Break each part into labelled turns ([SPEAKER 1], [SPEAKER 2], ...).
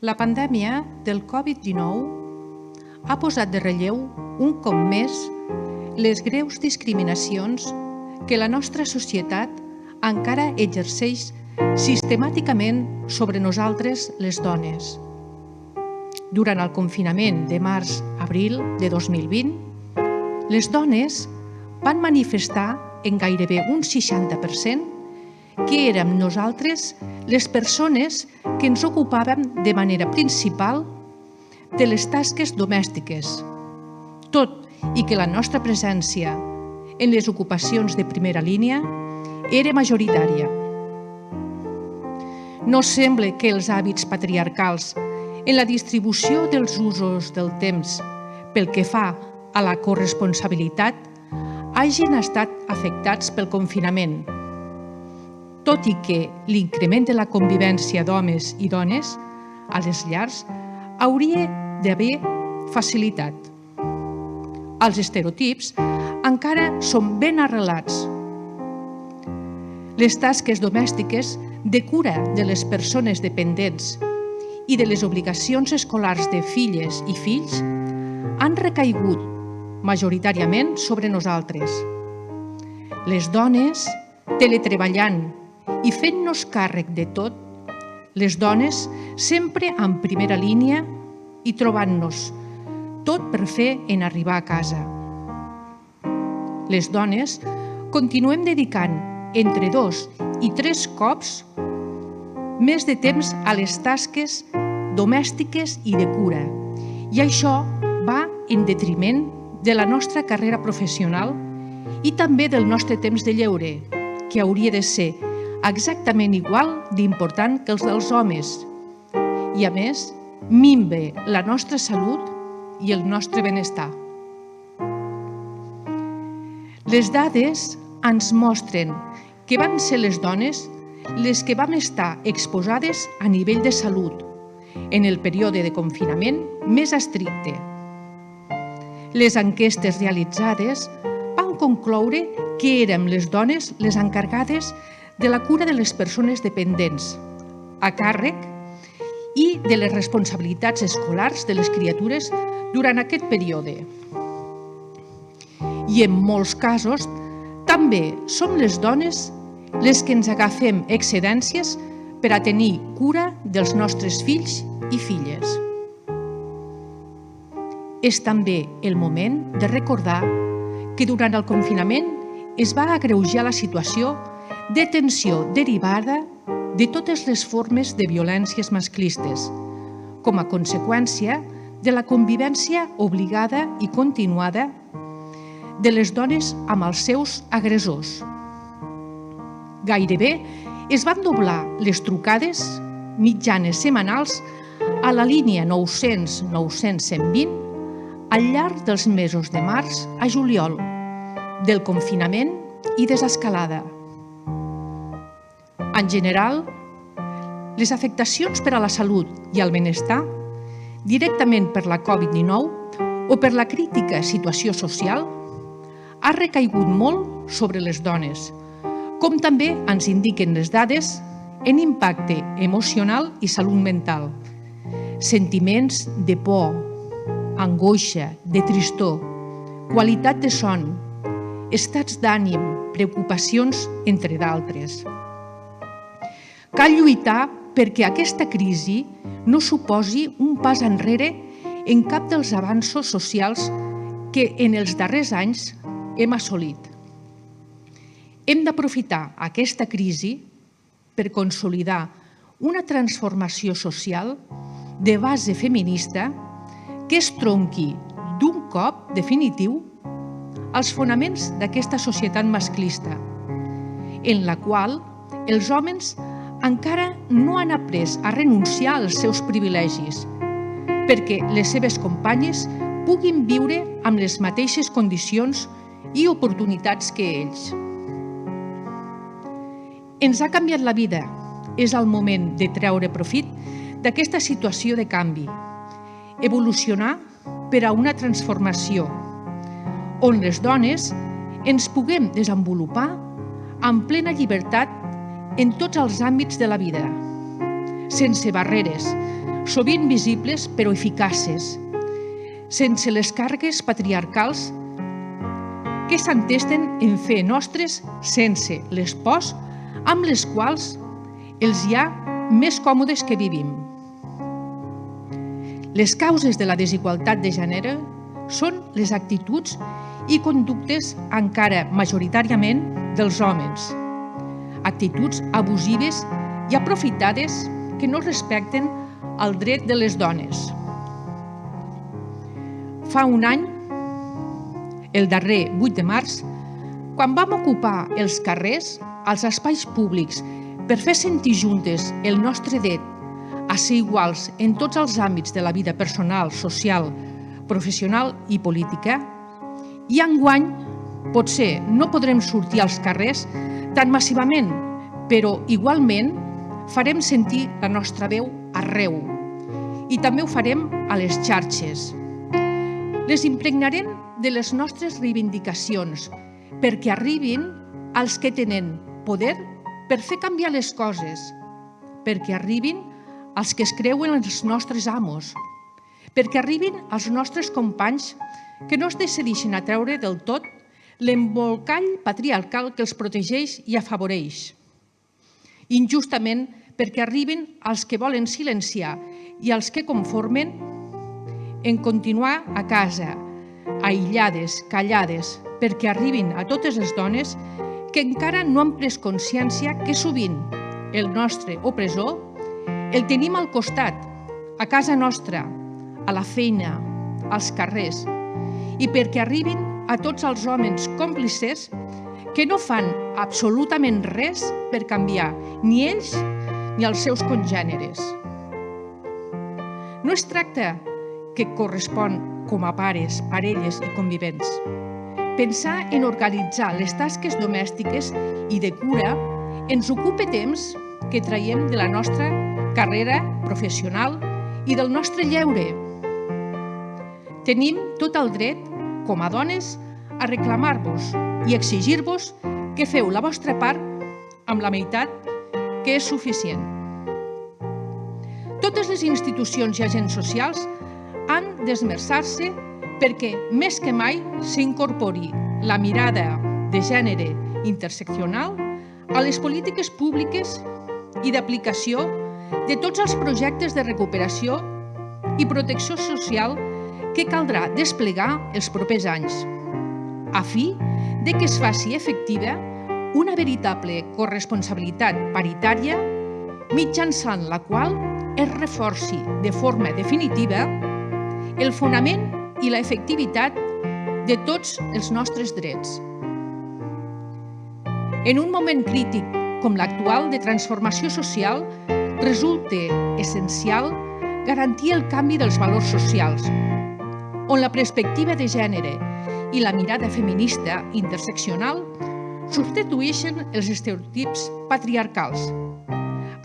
[SPEAKER 1] La pandèmia del Covid-19 ha posat de relleu un cop més les greus discriminacions que la nostra societat encara exerceix sistemàticament sobre nosaltres, les dones. Durant el confinament de març-abril de 2020, les dones van manifestar en gairebé un 60% que érem nosaltres les persones que ens ocupàvem de manera principal de les tasques domèstiques, tot i que la nostra presència en les ocupacions de primera línia era majoritària. No sembla que els hàbits patriarcals en la distribució dels usos del temps pel que fa a la corresponsabilitat hagin estat afectats pel confinament, tot i que l'increment de la convivència d'homes i dones a les llars hauria d'haver facilitat. Els estereotips encara són ben arrelats. Les tasques domèstiques de cura de les persones dependents i de les obligacions escolars de filles i fills han recaigut majoritàriament sobre nosaltres. Les dones, teletreballant i fent-nos càrrec de tot, les dones sempre en primera línia i trobant-nos tot per fer en arribar a casa. Les dones continuem dedicant entre 2 i 3 cops més de temps a les tasques domèstiques i de cura, i això va en detriment de la nostra carrera professional i també del nostre temps de lleure, que hauria de ser exactament igual d'important que els dels homes, i a més minva la nostra salut i el nostre benestar. Les dades ens mostren que van ser les dones les que vam estar exposades a nivell de salut en el període de confinament més estricte. Les enquestes realitzades van concloure que érem les dones les encarregades de la cura de les persones dependents a càrrec i de les responsabilitats escolars de les criatures durant aquest període. I en molts casos també som les dones les que ens agafem excedències per a tenir cura dels nostres fills i filles. És també el moment de recordar que durant el confinament es va agreujar la situació de tensió derivada de totes les formes de violències masclistes, com a conseqüència de la convivència obligada i continuada de les dones amb els seus agressors. Gairebé es van doblar les trucades mitjanes setmanals a la línia 900-900-120 al llarg dels mesos de març a juliol, del confinament i desescalada. En general, les afectacions per a la salut i el benestar, directament per la Covid-19 o per la crítica situació social, ha recaigut molt sobre les dones, com també ens indiquen les dades en impacte emocional i salut mental, sentiments de por, angoixa, de tristor, qualitat de son, estats d'ànim, preocupacions, entre d'altres. Cal lluitar perquè aquesta crisi no suposi un pas enrere en cap dels avanços socials que en els darrers anys hem assolit. Hem d'aprofitar aquesta crisi per consolidar una transformació social de base feminista que es tronqui d'un cop definitiu als fonaments d'aquesta societat masclista, en la qual els homes encara no han après a renunciar als seus privilegis perquè les seves companyes puguin viure amb les mateixes condicions i oportunitats que ells. Ens ha canviat la vida. És el moment de treure profit d'aquesta situació de canvi, evolucionar per a una transformació on les dones ens puguem desenvolupar amb plena llibertat en tots els àmbits de la vida, sense barreres, sovint visibles però eficaces, sense les càrregues patriarcals que s'entesten en fer nostres sense les pors amb les quals els hi ha més còmodes que vivim. Les causes de la desigualtat de gènere són les actituds i conductes encara majoritàriament dels homes, actituds abusives i aprofitades que no respecten el dret de les dones. Fa un any, el darrer 8 de març, quan vam ocupar els carrers, els espais públics, per fer sentir juntes el nostre dret a ser iguals en tots els àmbits de la vida personal, social, professional i política, i enguany potser no podrem sortir als carrers tan massivament, però igualment farem sentir la nostra veu arreu i també ho farem a les xarxes. Les impregnarem de les nostres reivindicacions perquè arribin als que tenen poder per fer canviar les coses, perquè arribin als que es creuen els nostres amos, perquè arribin als nostres companys que no es decideixen a treure del tot l'embolcall patriarcal que els protegeix i afavoreix. Injustament perquè arribin als que volen silenciar i als que conformen en continuar a casa, aïllades, callades, perquè arribin a totes les dones que encara no han pres consciència que sovint el nostre opressor el tenim al costat, a casa nostra, a la feina, als carrers, i perquè arribin a tots els homes còmplices que no fan absolutament res per canviar ni ells ni els seus congèneres. No es tracta que correspon com a pares, parelles i convivents. Pensar en organitzar les tasques domèstiques i de cura ens ocupa temps que traiem de la nostra carrera professional i del nostre lleure. Tenim tot el dret, com a dones, a reclamar-vos i exigir-vos que feu la vostra part amb la meitat, que és suficient. Totes les institucions i agents socials han d'esmerçar-se perquè més que mai s'incorpori la mirada de gènere interseccional a les polítiques públiques i d'aplicació de tots els projectes de recuperació i protecció social que caldrà desplegar els propers anys, a fi de que es faci efectiva una veritable corresponsabilitat paritària mitjançant la qual es reforci de forma definitiva el fonament i l'efectivitat de tots els nostres drets. En un moment crític com l'actual de transformació social, resulta essencial garantir el canvi dels valors socials, on la perspectiva de gènere i la mirada feminista interseccional substitueixen els estereotips patriarcals,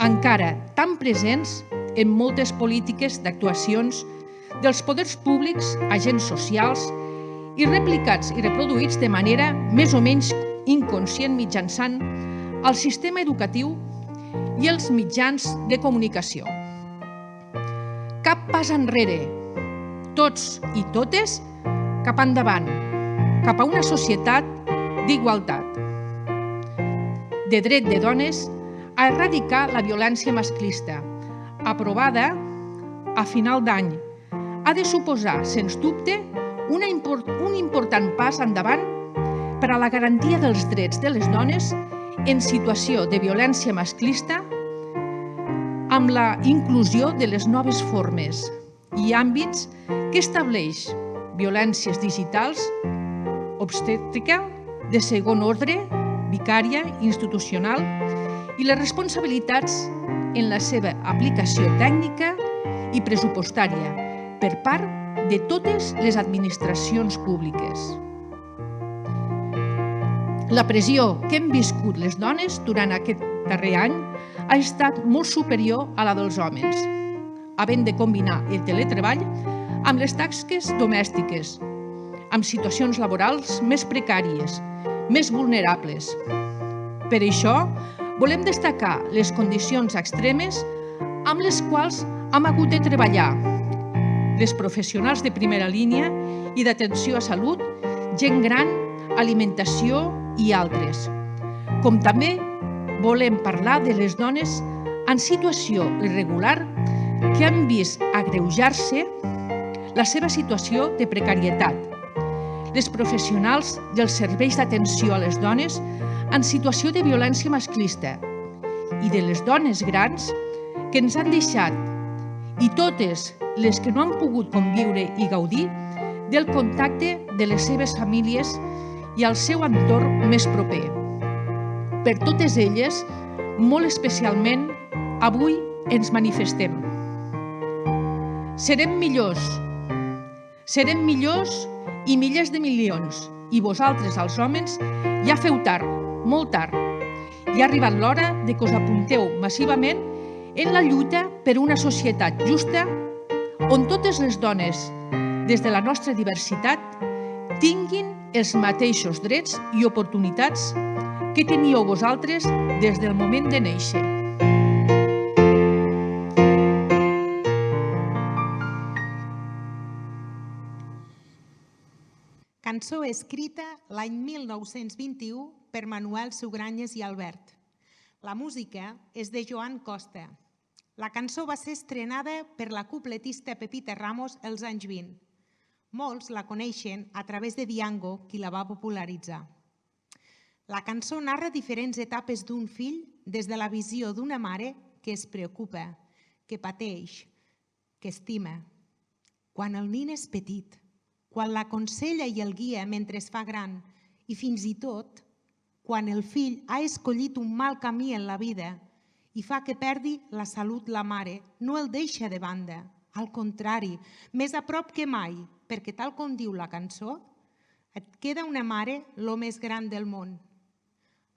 [SPEAKER 1] encara tan presents en moltes polítiques d'actuacions dels poders públics, agents socials i replicats i reproduïts de manera més o menys inconscient mitjançant el sistema educatiu i els mitjans de comunicació. Cap pas enrere, tots i totes cap endavant, cap a una societat d'igualtat. De dret de dones a erradicar la violència masclista, aprovada a final d'any, ha de suposar, sens dubte, un important pas endavant per a la garantia dels drets de les dones en situació de violència masclista amb la inclusió de les noves formes i àmbits que estableix violències digitals, obstètrica, de segon ordre, vicària, institucional i les responsabilitats en la seva aplicació tècnica i pressupostària per part de totes les administracions públiques. La pressió que hem viscut les dones durant aquest darrer any ha estat molt superior a la dels homes, havent de combinar el teletreball amb les tasques domèstiques, amb situacions laborals més precàries, més vulnerables. Per això, volem destacar les condicions extremes amb les quals hem hagut de treballar les professionals de primera línia i d'atenció a salut, gent gran, alimentació i altres. Com també volem parlar de les dones en situació irregular que han vist agreujar-se la seva situació de precarietat, les professionals dels serveis d'atenció a les dones en situació de violència masclista i de les dones grans que ens han deixat i totes les que no han pogut conviure i gaudir del contacte de les seves famílies i al seu entorn més proper. Per totes elles, molt especialment, avui ens manifestem. Serem millors i milers de milions, i vosaltres, els homes, ja feu tard, molt tard. Ja ha arribat l'hora de que us apunteu massivament en la lluita per una societat justa on totes les dones, des de la nostra diversitat, tinguin els mateixos drets i oportunitats que teníeu vosaltres des del moment de néixer.
[SPEAKER 2] Cançó escrita l'any 1921 per Manuel Sugranyes i Albert. La música és de Joan Costa. La cançó va ser estrenada per la cupletista Pepita Ramos els anys 20. Molts la coneixen a través de Diango, qui la va popularitzar. La cançó narra diferents etapes d'un fill des de la visió d'una mare que es preocupa, que pateix, que estima. Quan el nin és petit, quan l'aconsella i el guia mentre es fa gran i fins i tot quan el fill ha escollit un mal camí en la vida i fa que perdi la salut la mare, no el deixa de banda. Al contrari, més a prop que mai, perquè tal com diu la cançó, et queda una mare lo més gran del món.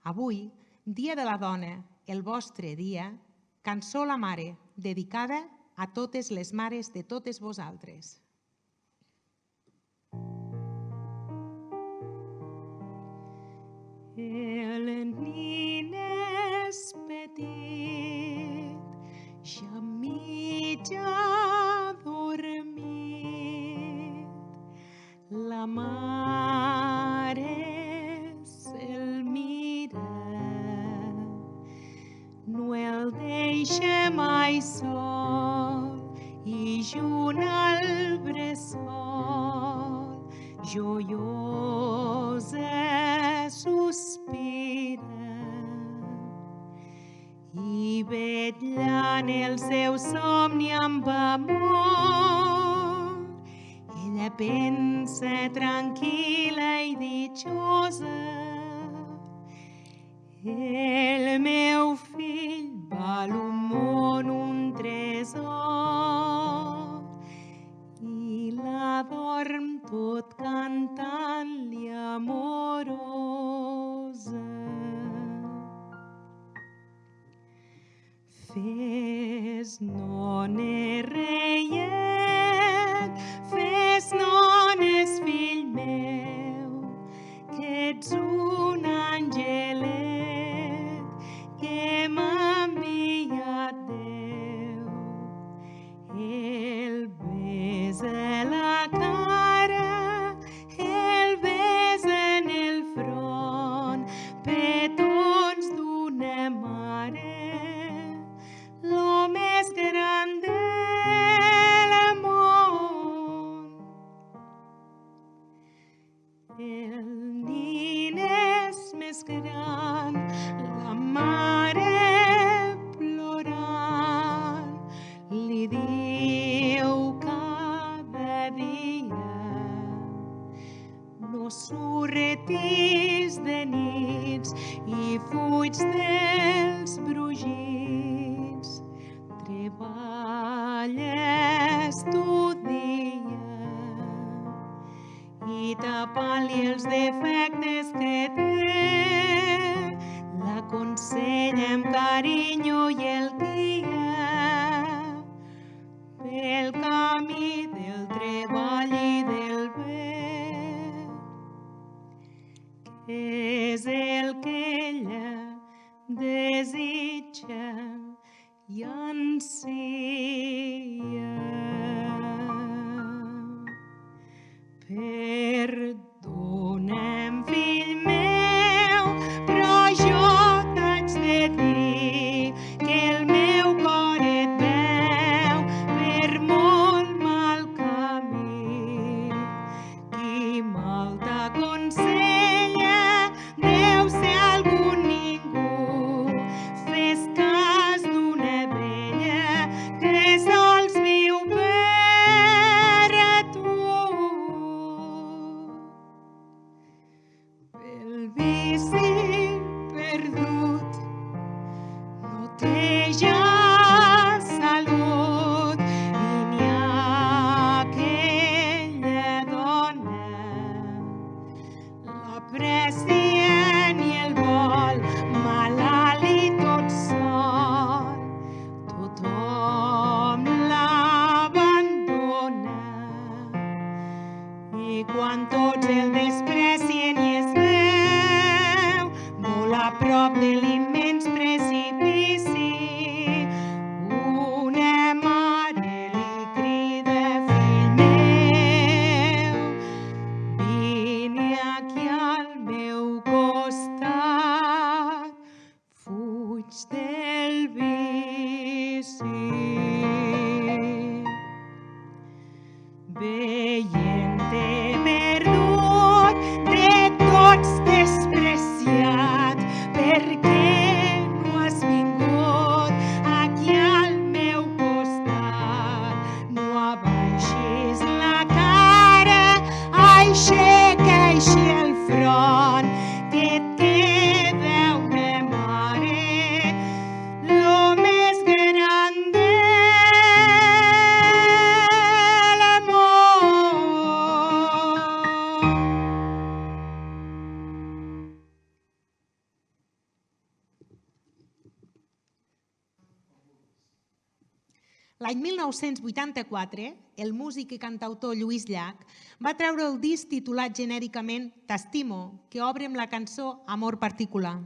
[SPEAKER 2] Avui, Dia de la Dona, el vostre dia, Cançó la Mare, dedicada a totes les mares de totes vosaltres. El nin és petit, ja mig adormit. La mare se'l mira, no el deixa mai sol i junt al bressol, joiosa sospira i vetllant el seu somni amb amor. Ella pensa tranquil·la i ditjosa, el meu fill val un món, un tresor, i la dorm tot cantant-li amorosa. Fes, none reiet, fes, nones, fill meu, que ets un angelet que m'ha enviat Déu. El besa la cara, el besa en el front, petons d'una mare, lo més gran del món. El nin és més gran, la mare plorant li diu cada dia: no surretis de nits i fuig dels brugits. Treballa, estudia i tapa-li els defectes que té. L'aconsella amb carinyo i el guia pel camí del treball i del bé, que és el que ella desitja i ansia. sí. Veient-te perdut, de tots despreciat, per què no has vingut aquí al meu costat? No abaixis la cara, aixeca el front, que et queda una mare, lo més gran de l'amor. L'any 1984, el músic i cantautor Lluís Llach va treure el disc titulat genèricament T'estimo, que obre amb la cançó Amor particular.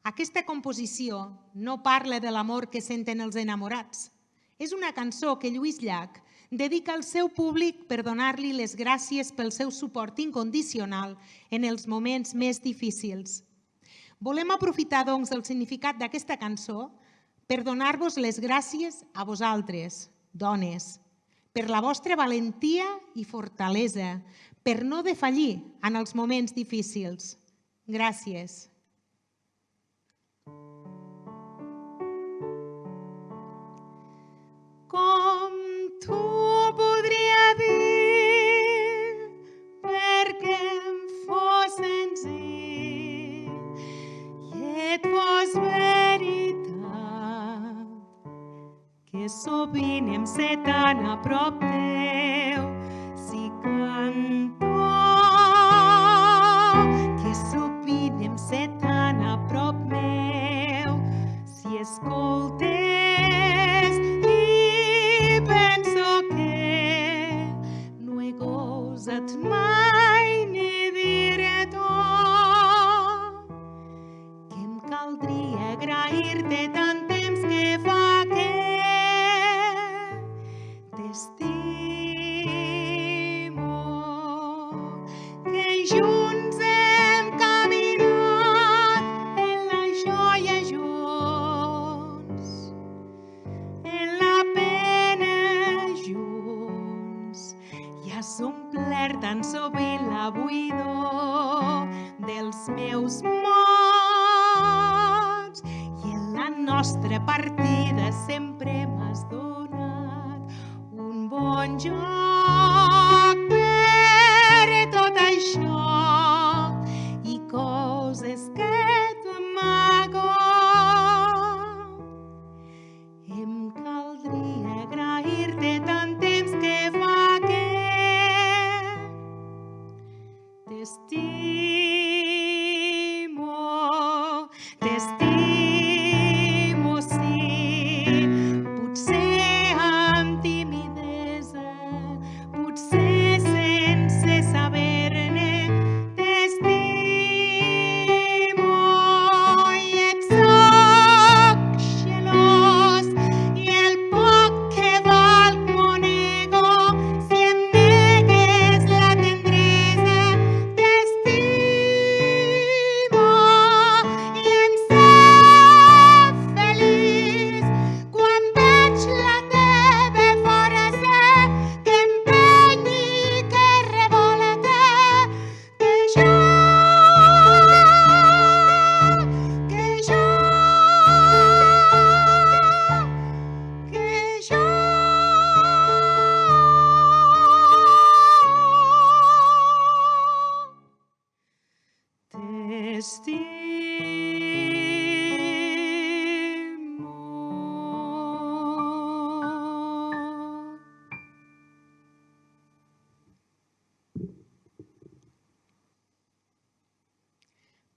[SPEAKER 2] Aquesta composició no parla de l'amor que senten els enamorats. És una cançó que Lluís Llach dedica al seu públic per donar-li les gràcies pel seu suport incondicional en els moments més difícils. Volem aprofitar, doncs, el significat d'aquesta cançó per donar-vos les gràcies a vosaltres, dones, per la vostra valentia i fortalesa, per no defallir en els moments difícils. Gràcies. Com t'ho podria dir perquè em fos senzill i et fos veritat que sovint em sé tan a prop teu si canto, que sovint em sé tan a prop meu si escoltes i penso que no he gosat mai ni dir-t'ho, que em caldria agrair-te tant temps que fa que t'estimo, que junts hem caminat en la joia junts, en la pena junts, i has omplert tan sovint la buidor dels meus mots, i en la nostra partida sempre m'has donat un bon joc per tot això i coses que t'amago. Em caldria agrair-te tant temps que fa que t'estimo, t'estimo, sí, potser amb timidesa, potser sense saber-ne, t'estimo i et soc gelós i el poc que val m'ho nego si em negues la tendresa, t'estimo i em sap feliç quan veig la teva força que empeny i que revolta, que jo t'estimo.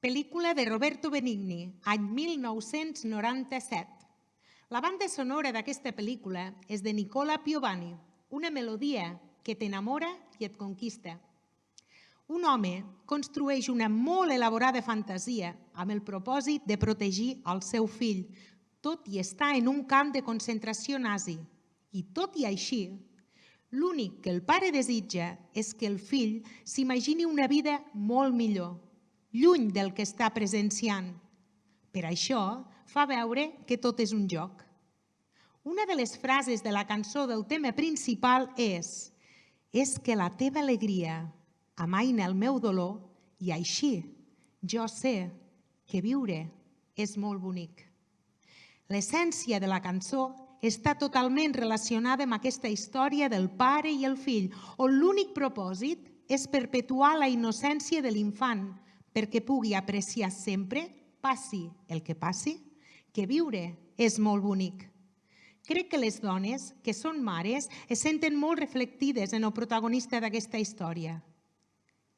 [SPEAKER 2] Pel·lícula de Roberto Benigni, any 1997. La banda sonora d'aquesta pel·lícula és de Nicola Piovani, una melodia que t'enamora i et conquista. Un home construeix una molt elaborada fantasia amb el propòsit de protegir el seu fill, tot i estar en un camp de concentració nazi. I tot i així, l'únic que el pare desitja és que el fill s'imagini una vida molt millor, lluny del que està presenciant. Per això fa veure que tot és un joc. Una de les frases de la cançó del tema principal és que la teva alegria amaina el meu dolor i així jo sé que viure és molt bonic. L'essència de la cançó està totalment relacionada amb aquesta història del pare i el fill, on l'únic propòsit és perpetuar la innocència de l'infant perquè pugui apreciar sempre, passi el que passi, que viure és molt bonic. Crec que les dones, que són mares, es senten molt reflectides en el protagonista d'aquesta història.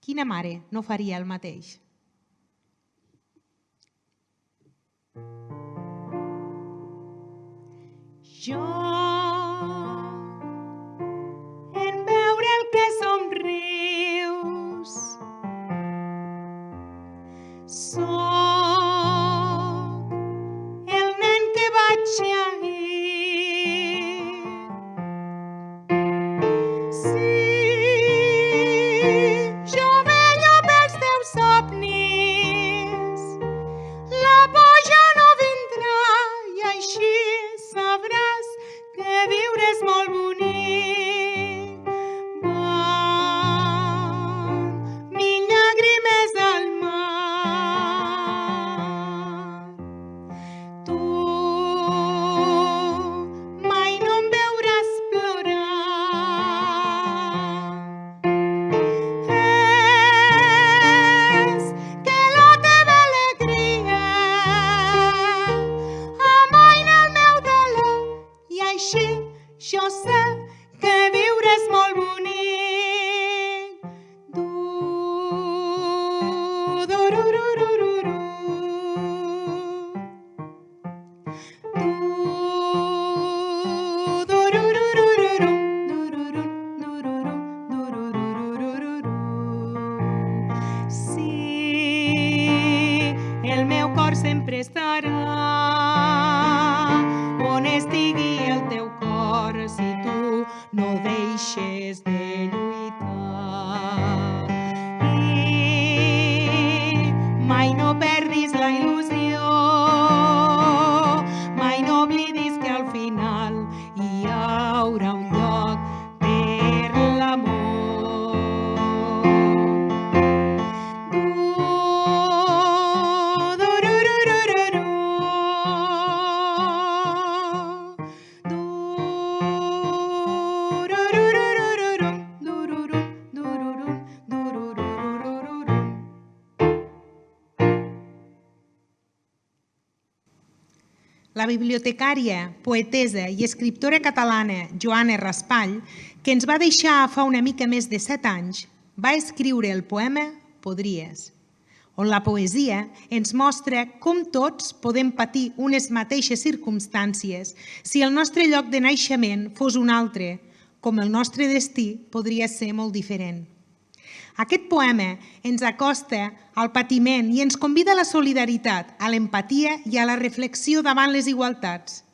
[SPEAKER 2] Quina mare no faria el mateix? Jo, en veure el que somrius, soc el nen que vaig ahir. Sí, jo vello pels teus somnis, la por ja no vindrà i així sabràs que viure és molt bonic. Van mil llàgrimes al mar. Tu mai no em veuràs plorar. És que la teva alegria amaina el meu dolor i així jo sé que viure és molt bonic. Du-du-ru-ru-ru-ru. Du-du-ru-ru-ru-ru. Du-du-ru-ru-ru-ru. Sí, el meu cor sempre estarà on estigui el teu cor si tu no deixes de lluitar. I mai no perdis la il·lusió, mai no oblidis que al final hi haurà un lloc per l'amor. Du-du-ru-ru-ru-ru. Du-ru-ru-ru-ru-ru. Du-ru-ru-ru-ru-ru. La bibliotecària, poetessa i escriptora catalana Joana Raspall, que ens va deixar fa una mica més de 7 anys, va escriure el poema Podries, on la poesia ens mostra com tots podem patir unes mateixes circumstàncies si el nostre lloc de naixement fos un altre, com el nostre destí podria ser molt diferent. Aquest poema ens acosta al patiment i ens convida a la solidaritat, a l'empatia i a la reflexió davant les igualtats.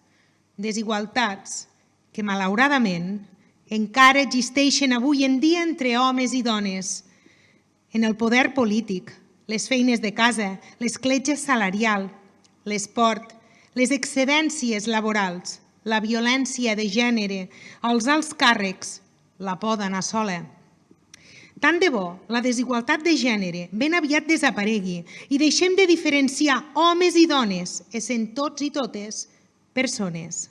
[SPEAKER 2] Desigualtats que, malauradament, encara existeixen avui en dia entre homes i dones, en el poder polític, les feines de casa, l'escletxa salarial, l'esport, les excedències laborals, la violència de gènere, els alts càrrecs, la por d'anar sola. Tant de bo la desigualtat de gènere ben aviat desaparegui i deixem de diferenciar homes i dones, essent tots i totes persones.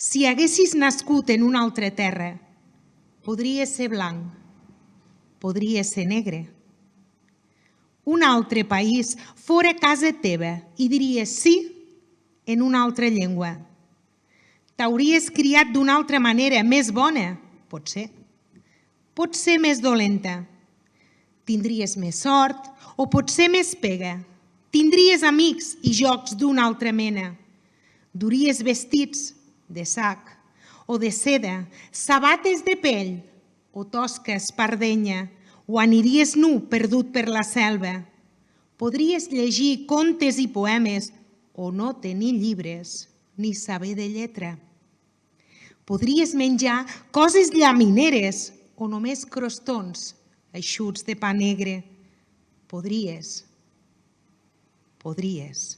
[SPEAKER 2] Si haguessis nascut en una altra terra, podries ser blanc, podries ser negre. Un altre país fora casa teva i diries sí en una altra llengua. T'hauries criat d'una altra manera, més bona, potser. Potser més dolenta. Tindries més sort o potser més pega. Tindries amics i jocs d'una altra mena. Duries vestits de sac o de seda, sabates de pell o tosca espardenya, o aniries nu perdut per la selva. Podries llegir contes i poemes o no tenir llibres ni saber de lletra. Podries menjar coses llamineres o només crostons eixuts de pa negre. Podries podries.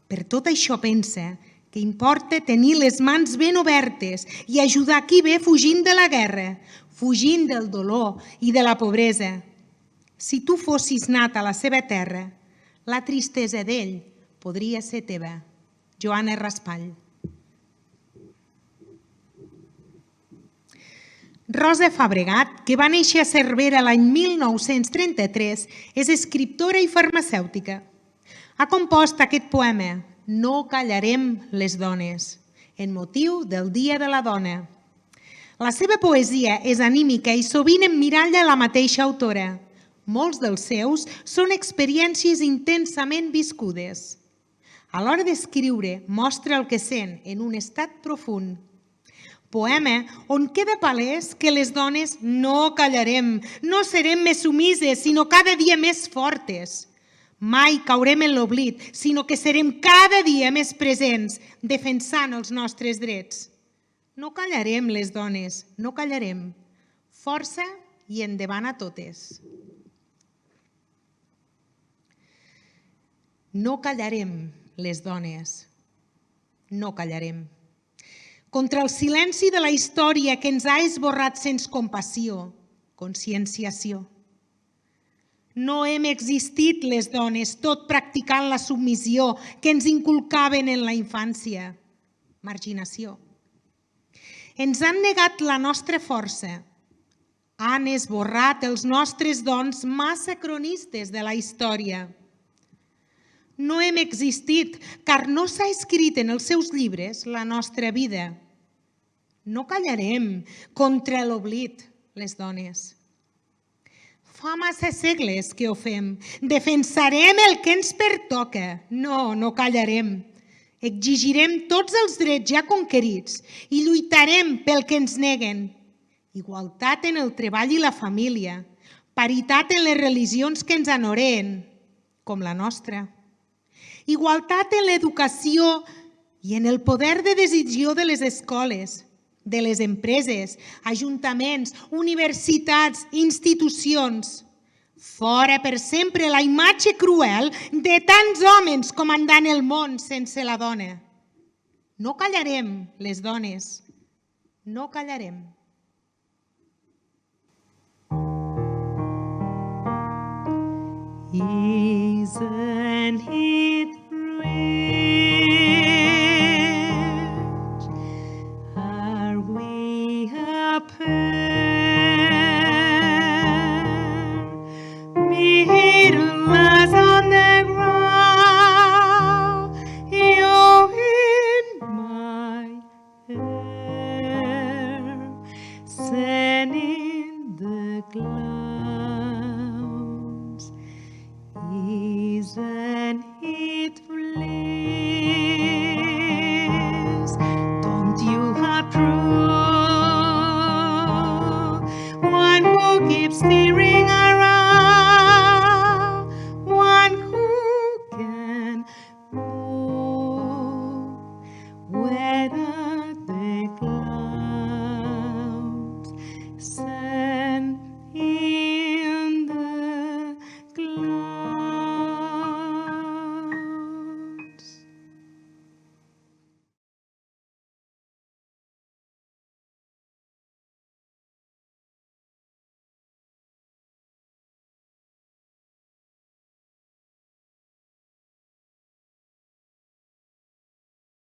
[SPEAKER 2] Per tot això pensa que importa tenir les mans ben obertes i ajudar qui ve fugint de la guerra, fugint del dolor i de la pobresa. Si tu fossis nat a la seva terra, la tristesa d'ell podria ser teva. Joana Raspall. Rosa Fabregat, que va néixer a Cervera l'any 1933, és escriptora i farmacèutica. Ha compost aquest poema, No callarem les dones, en motiu del Dia de la Dona. La seva poesia és anímica i sovint emmiralla la mateixa autora. Molts dels seus són experiències intensament viscudes. A l'hora d'escriure, mostra el que sent en un estat profund. Poema on queda palès que les dones no callarem, no serem més sumises, sinó cada dia més fortes. Mai caurem en l'oblit, sinó que serem cada dia més presents, defensant els nostres drets. No callarem les dones, no callarem. Força i endavant a totes. No callarem les dones, no callarem. Contra el silenci de la història que ens ha esborrat sense compassió, conscienciació. No hem existit les dones, tot practicant la submissió que ens inculcaven en la infància. Marginació. Ens han negat la nostra força. Han esborrat els nostres dons massa cronistes de la història. No hem existit, car no s'ha escrit en els seus llibres la nostra vida. No callarem contra l'oblit, les dones. Fa massa segles que ho fem. Defensarem el que ens pertoca. No, no callarem. Exigirem tots els drets ja conquerits i lluitarem pel que ens neguen. Igualtat en el treball i la família. Paritat en les religions que ens anoreen, com la nostra. Igualtat en l'educació i en el poder de decisió de les escoles, de les empreses, ajuntaments, universitats, institucions. Fora per sempre la imatge cruel de tants homes comandant el món sense la dona. No callarem, les dones, no callarem. Isn't it great?